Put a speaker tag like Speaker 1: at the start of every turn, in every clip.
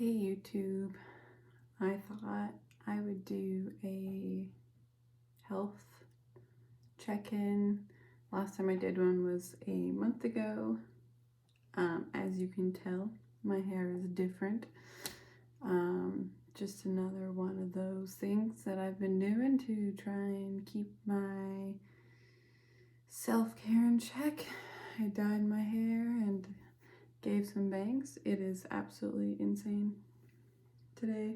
Speaker 1: Hey YouTube, I thought I would do a health check-in. Last time I did one was a month ago. As you can tell, my hair is different. Just another one of those things that I've been doing to try and keep my self-care in check. I dyed my hair and gave some bangs. It is absolutely insane today.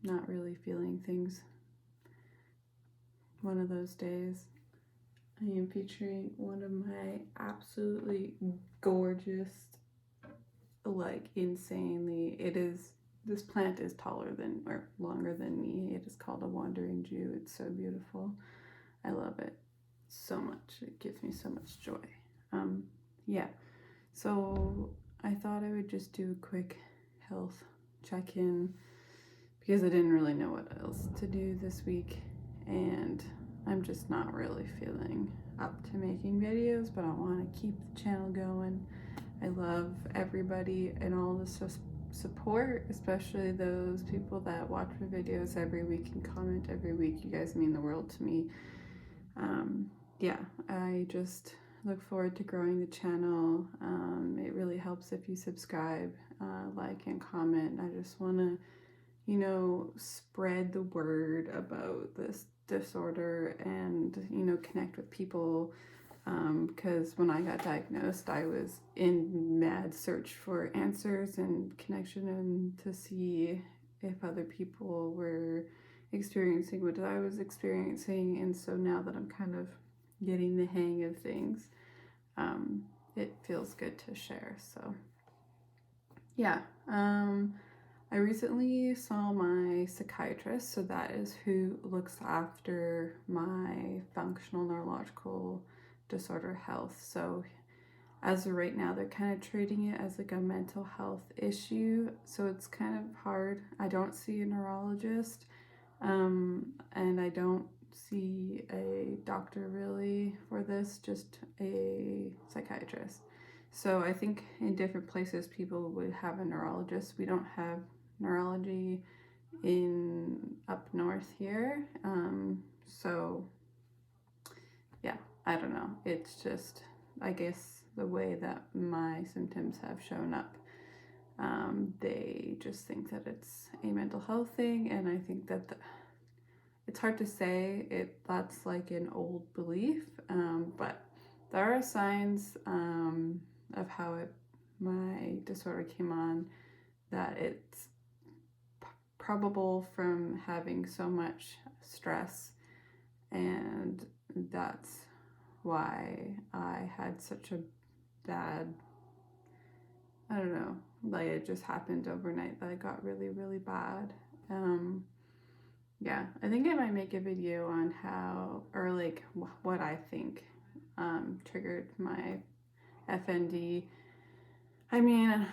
Speaker 1: Not really feeling things. One of those days. I am featuring one of my absolutely gorgeous, insanely, this plant is taller than, or longer than me. It is called a wandering Jew. It's so beautiful. I love it so much. It gives me so much joy. Yeah, so I thought I would just do a quick health check-in because I didn't really know what else to do this week, and I'm just not really feeling up to making videos, but I want to keep the channel going. I love everybody and all the support, especially those people that watch my videos every week and comment every week. You guys mean the world to me. Yeah, I just look forward to growing the channel. It really helps if you subscribe, like, and comment. I just want to, spread the word about this disorder and, connect with people. Because when I got diagnosed, I was in mad search for answers and connection and to see if other people were experiencing what I was experiencing. And so now that I'm kind of getting the hang of things, it feels good to share. So yeah, I recently saw my psychiatrist, so that is who looks after my functional neurological disorder health. So as of right now, they're kind of treating it as like a mental health issue, so it's kind of hard. I don't see a neurologist, and I don't see a doctor really for this, just a psychiatrist. So I think in different places people would have a neurologist. We don't have neurology in up north here. So yeah, I don't know. It's just, I guess, the way that my symptoms have shown up. They just think that it's a mental health thing, and I think that it's hard to say. That's like an old belief, but there are signs of how my disorder came on, that it's probable from having so much stress, and that's why I had such a bad, I don't know, like it just happened overnight that it got really, really bad. Yeah, I think I might make a video on how, or like what I think triggered my FND. I mean,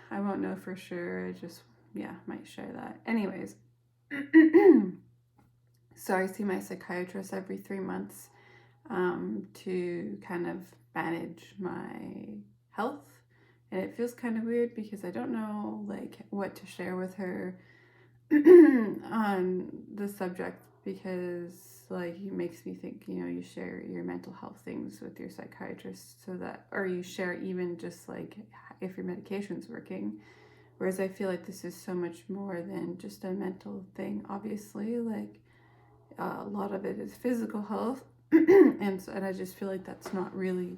Speaker 1: I won't know for sure. I just, yeah, might share that. Anyways, so I see my psychiatrist every 3 months to kind of manage my health. And it feels kind of weird because I don't know like what to share with her on the subject, because like it makes me think, you share your mental health things with your psychiatrist, so that, or you share even just like if your medication's working. Whereas I feel like this is so much more than just a mental thing. Obviously, like a lot of it is physical health, and I just feel like that's not really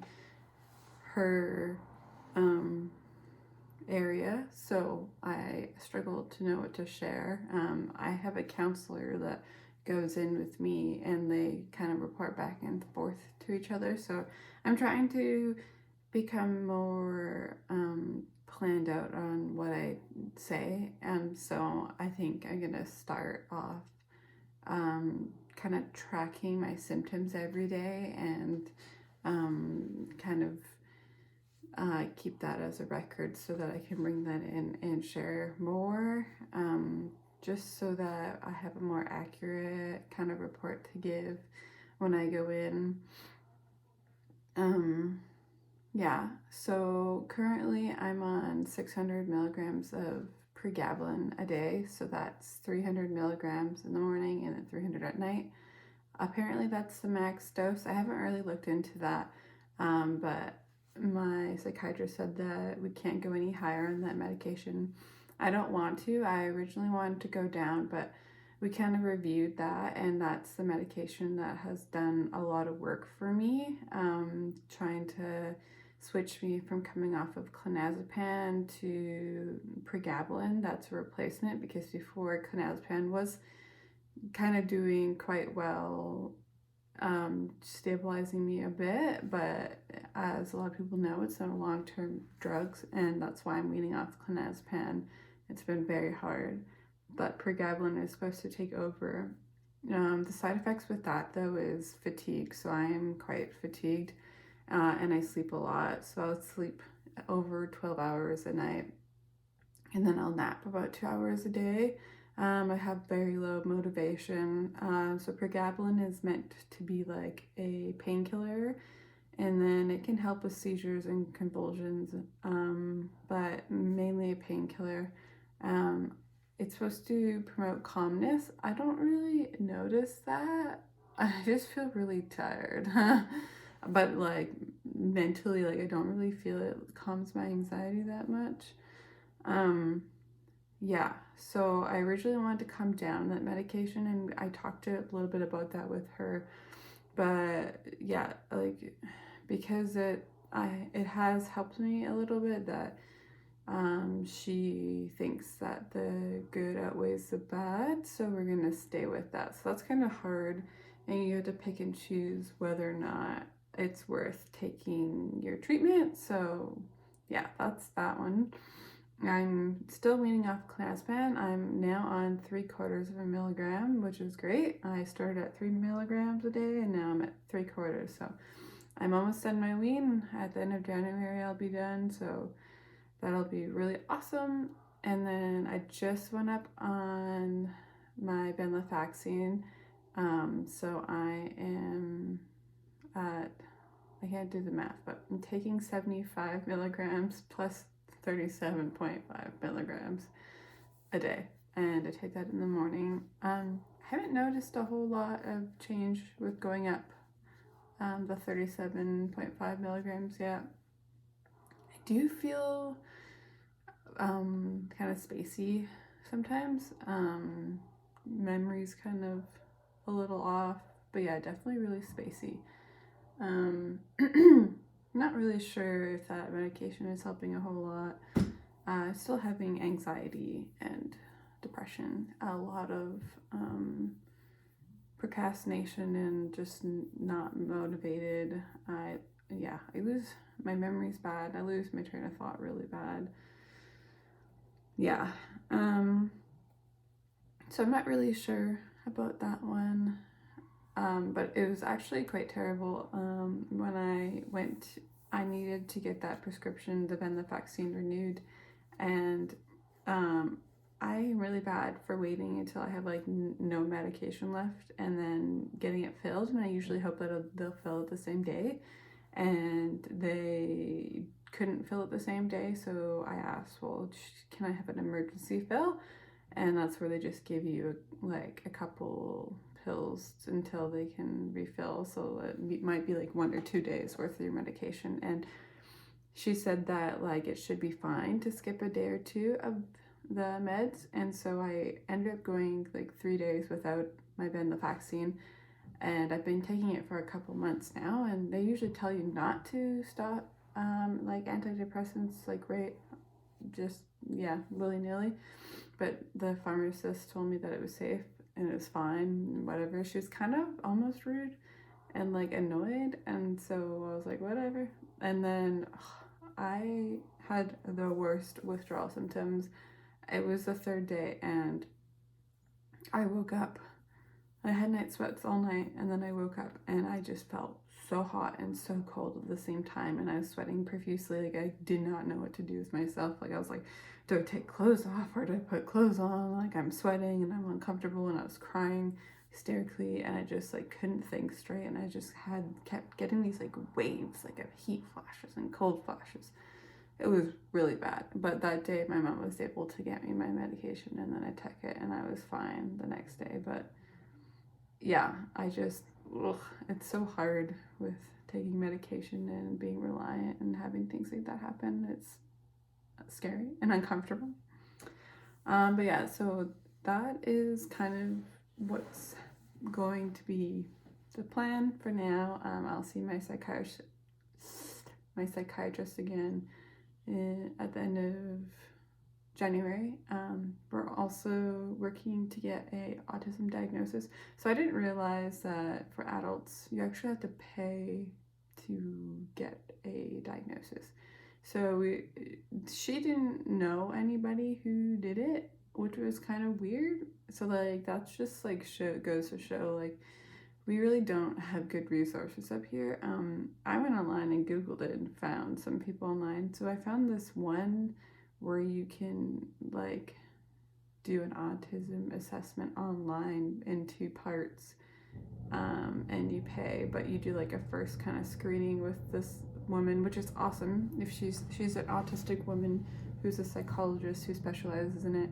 Speaker 1: her area, so I struggle to know what to share. I have a counselor that goes in with me, and they kind of report back and forth to each other, so I'm trying to become more planned out on what I say, and so I think I'm gonna start off kind of tracking my symptoms every day, and kind of keep that as a record so that I can bring that in and share more, just so that I have a more accurate kind of report to give when I go in. Yeah, so currently I'm on 600 milligrams of pregabalin a day, so that's 300 milligrams in the morning and then 300 at night. Apparently, that's the max dose. I haven't really looked into that, but my psychiatrist said that we can't go any higher on that medication. I don't want to. I originally wanted to go down, but we kind of reviewed that, and that's the medication that has done a lot of work for me, trying to switch me from coming off of clonazepam to pregabalin. That's a replacement because before clonazepam was kind of doing quite well, stabilizing me a bit, but as a lot of people know, it's not a long-term drugs, and that's why I'm weaning off clonazepam. It's been very hard, but pregabalin is supposed to take over. The side effects with that though is fatigue, so I am quite fatigued, and I sleep a lot, so I'll sleep over 12 hours a night, and then I'll nap about 2 hours a day. I have very low motivation. So pregabalin is meant to be like a painkiller, and then it can help with seizures and convulsions, but mainly a painkiller. Um, it's supposed to promote calmness. I don't really notice that. I just feel really tired. But like mentally, like I don't really feel it calms my anxiety that much. Um, yeah, so I originally wanted to come down that medication, and I talked a little bit about that with her. But yeah, like because it has helped me a little bit, that she thinks that the good outweighs the bad, so we're gonna stay with that. So that's kind of hard, and you have to pick and choose whether or not it's worth taking your treatment. So yeah, that's that one. I'm still weaning off clonazepam. I'm now on 3/4 of a milligram, which is great. I started at 3 milligrams a day, and now I'm at 3/4. So I'm almost done my wean. At the end of January, I'll be done. So that'll be really awesome. And then I just went up on my venlafaxine. So I am at, I can't do the math, but I'm taking 75 milligrams plus 37.5 milligrams a day, and I take that in the morning. I haven't noticed a whole lot of change with going up the 37.5 milligrams yet. I do feel kind of spacey sometimes. Memory's kind of a little off, but yeah, definitely really spacey. Not really sure if that medication is helping a whole lot. Still having anxiety and depression, a lot of procrastination and just not motivated. I lose my memory's bad. I lose my train of thought really bad. Yeah. So I'm not really sure about that one. But it was actually quite terrible. When I went, I needed to get that prescription, the venlafaxine, renewed, and I'm really bad for waiting until I have like no medication left and then getting it filled. And I usually hope that they'll fill it the same day, and they couldn't fill it the same day. So I asked, well, can I have an emergency fill? And that's where they just give you like a couple pills until they can refill. So it might be like 1 or 2 days worth of your medication. And she said that like it should be fine to skip a day or two of the meds. And so I ended up going like 3 days without my venlafaxine, and I've been taking it for a couple months now. And they usually tell you not to stop like antidepressants like right just willy-nilly, but the pharmacist told me that it was safe and it was fine, whatever. She was kind of almost rude and like annoyed, and so I was like, whatever. And then I had the worst withdrawal symptoms. It was the third day, and I woke up. I had night sweats all night, and then I woke up and I just felt so hot and so cold at the same time, and I was sweating profusely. Like I did not know what to do with myself. Like I was like, do I take clothes off or do I put clothes on? Like I'm sweating and I'm uncomfortable, and I was crying hysterically, and I just like couldn't think straight, and I just kept getting these like waves like of heat flashes and cold flashes. It was really bad. But that day my mom was able to get me my medication, and then I took it and I was fine the next day. But yeah, I just, it's so hard with taking medication and being reliant and having things like that happen. It's scary and uncomfortable. But yeah, so that is kind of what's going to be the plan for now. I'll see my psychiatrist again at the end of January. We're also working to get a autism diagnosis. So I didn't realize that for adults you actually have to pay to get a diagnosis. So she didn't know anybody who did it, which was kind of weird. So like that's just like goes to show like we really don't have good resources up here. I went online and Googled it and found some people online. So I found this one where you can like do an autism assessment online in 2 parts, and you pay, but you do like a first kind of screening with this woman, which is awesome. If she's an autistic woman who's a psychologist who specializes in it,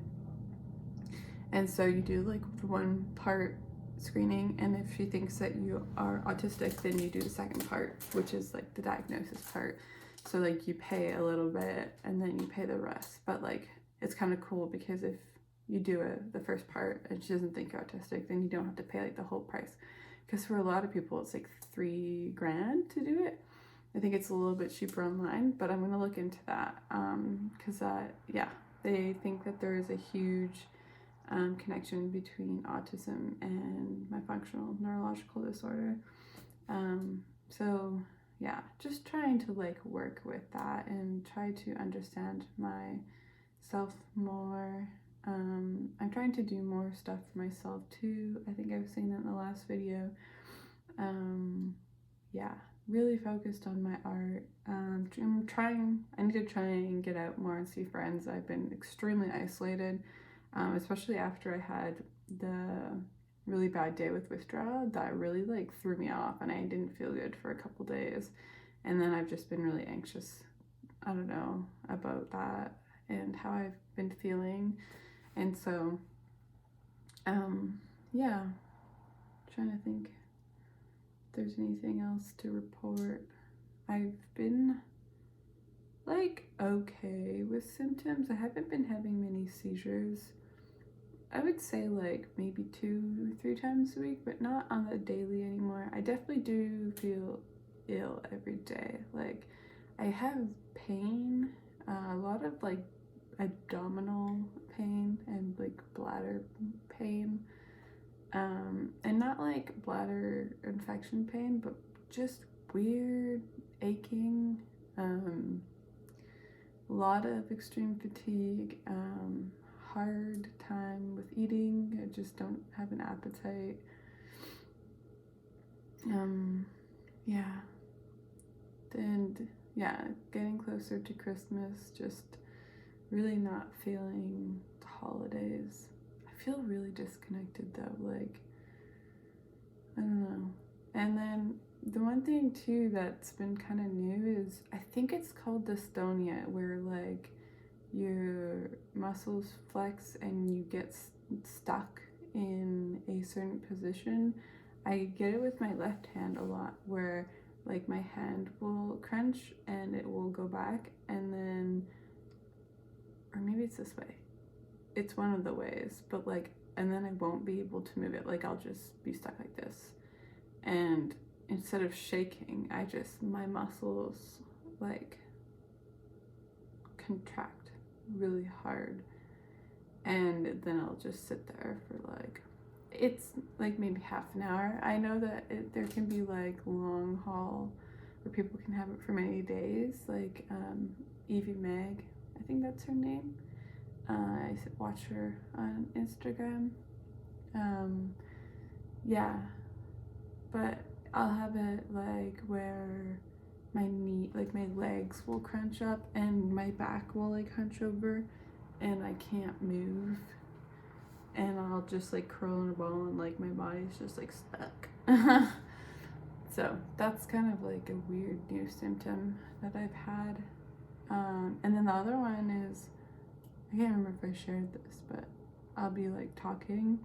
Speaker 1: and so you do like the 1 part screening, and if she thinks that you are autistic, then you do the second part, which is like the diagnosis part. So like you pay a little bit and then you pay the rest. But like it's kind of cool because if you do the first part and she doesn't think you're autistic, then you don't have to pay like the whole price. Because for a lot of people it's like $3,000 to do it. I think it's a little bit cheaper online, but I'm gonna look into that because they think that there is a huge connection between autism and my functional neurological disorder. So yeah, just trying to like work with that and try to understand myself more. I'm trying to do more stuff for myself too. I think I was saying that in the last video. Yeah, really focused on my art. I need to try and get out more and see friends. I've been extremely isolated, especially after I had the really bad day with withdrawal. That really like threw me off and I didn't feel good for a couple days. And then I've just been really anxious, I don't know, about that and how I've been feeling. And so, yeah, trying to think if there's anything else to report. I've been like okay with symptoms. I haven't been having many seizures. I would say like maybe 2-3 times a week, but not on the daily anymore. I definitely do feel ill every day. Like I have pain, a lot of like abdominal pain and like bladder pain, and not like bladder infection pain, but just weird aching, a lot of extreme fatigue, hard time with eating. I just don't have an appetite. Yeah. And yeah, getting closer to Christmas, just really not feeling the holidays. I feel really disconnected though, like, I don't know. And then the one thing too that's been kind of new is, I think it's called dystonia, where like your muscles flex and you get stuck in a certain position. I get it with my left hand a lot, where like my hand will crunch and it will go back, and then, or maybe it's this way, it's one of the ways, but like, and then I won't be able to move it. Like I'll just be stuck like this, and instead of shaking, my muscles like contract really hard, and then I'll just sit there for like, it's like maybe half an hour. I know that there can be like long haul where people can have it for many days, like Evie Meg, I think that's her name. I watch her on Instagram. Yeah, but I'll have it like where my knee, like my legs will crunch up and my back will like hunch over and I can't move. and I'll just like curl in a ball and like my body's just like stuck. So that's kind of like a weird new symptom that I've had. And then the other one is, I can't remember if I shared this, but I'll be like talking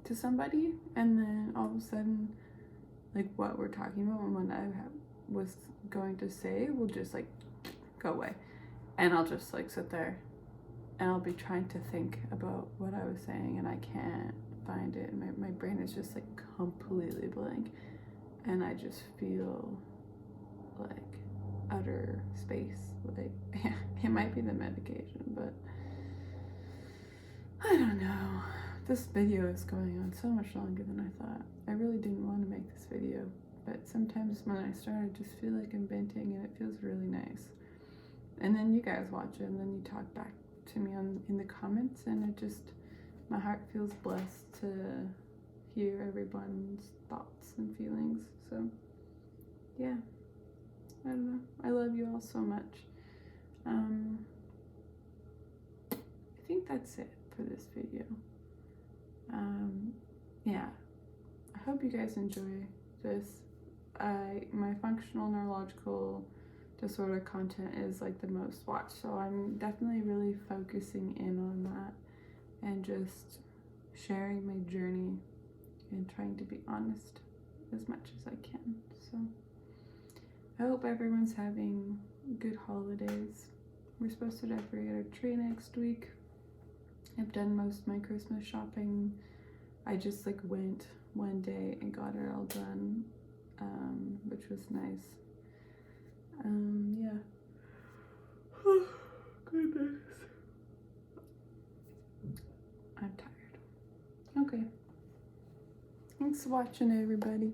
Speaker 1: to somebody, and then all of a sudden, like what we're talking about and what I was going to say will just like go away. And I'll just like sit there and I'll be trying to think about what I was saying and I can't find it. And my brain is just like completely blank. And I just feel like utter space. Like, it might be the medication, but I don't know. This video is going on so much longer than I thought. I really didn't want to make this video, but sometimes when I start, I just feel like I'm venting and it feels really nice. And then you guys watch it and then you talk back to me in the comments, and it just, my heart feels blessed to hear everyone's thoughts and feelings. So yeah, I don't know. I love you all so much. I think that's it for this video. Yeah, I hope you guys enjoy this. My functional neurological disorder content is like the most watched, so I'm definitely really focusing in on that and just sharing my journey and trying to be honest as much as I can. So I hope everyone's having good holidays. We're supposed to decorate our tree next week. I've done most of my Christmas shopping. I just like went one day and got it all done, which was nice. Yeah. Oh, goodness. I'm tired. Okay. Thanks for watching, everybody.